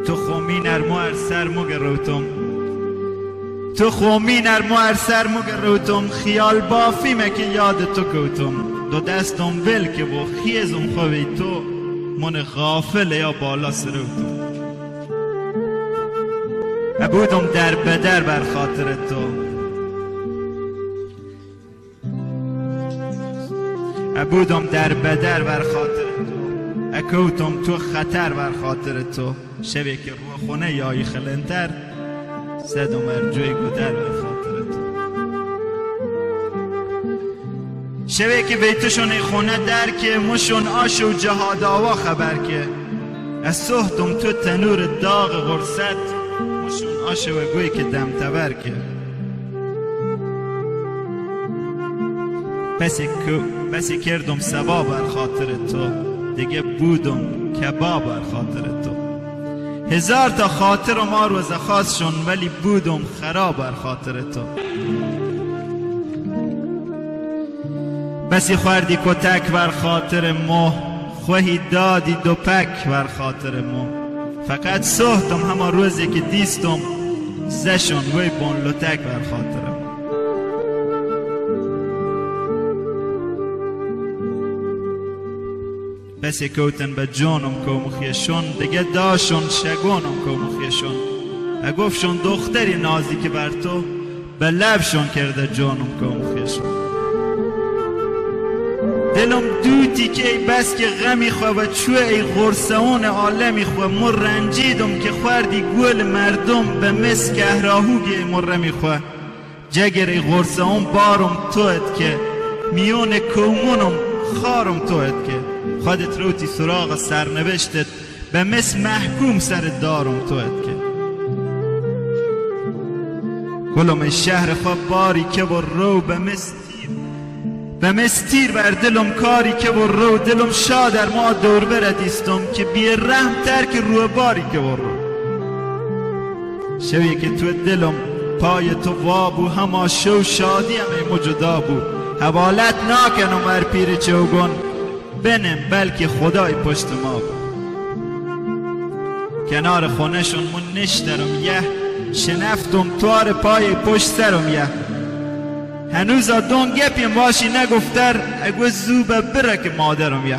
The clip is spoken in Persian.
تو خومینر مو هر سر مگروتم تو خومینر مو هر سر مگروتم خیال بافیمه که یاد تو کوتم دو دستم ول که با خیزم خوی تو من غافل یا بالا سروتم ابودم در بدر بر خاطر تو ابودم در بدر بر خاطر تو اکوتم تو خطر بر خاطر تو شبی که رو خونه یای خلنتر زدم ارجوی گدر بر خاطر تو شبی که بیتشون خونه در که مشون آش و جهاد آوا خبر که از صحتم تو تنور داغ غرصت مشون آش و گوی که دم تبر که بسی کردم سبا بر خاطر تو دیگه بودم کباب بر خاطر تو هزار تا خاطر ما روز خاص شون ولی بودم خراب بر خاطر تو بسی خوردی کتک بر خاطر مو خوهی دادی دو پک بر خاطر مو فقط صحتم همه روزی که دیستم زشون وی بون لطک بر خاطرم بسی کوتن به جانم کو مخیشون دیگه داشون شگونم کو مخیشون اگفشون دختری نازی که بر تو به لبشون کرده جانم کو مخیشون دلم دوتی که ای بس که غمی خواه و چوه ای غرسون عالمی خواه مر رنجیدم که خوردی گل مردم به مسک اهراهوگی ای مر رمی خواه جگر ای غرسون بارم توید که میون کومونم خارم توید که خودت روتی سراغ سرنوشتت به مس محکوم سر دارم توید که گلم شهر خواه باری که بر رو به مستیر بر دلم کاری که بر رو دلم شا در ما دور بردیستم که بی رحم تر که رو باری که بر رو شوی که تو دلم پای تو وابو هما شو شادی همه مجدا بود حوالت ناکنم ور پیر چوگون بنم بلکه خدای پشت ما بود کنار خونشون من نشترم یه شنفتم توار پای پشت سرم یه هنوز دون گپیم باشی نگفتر اگو زوبه بره که مادرم یه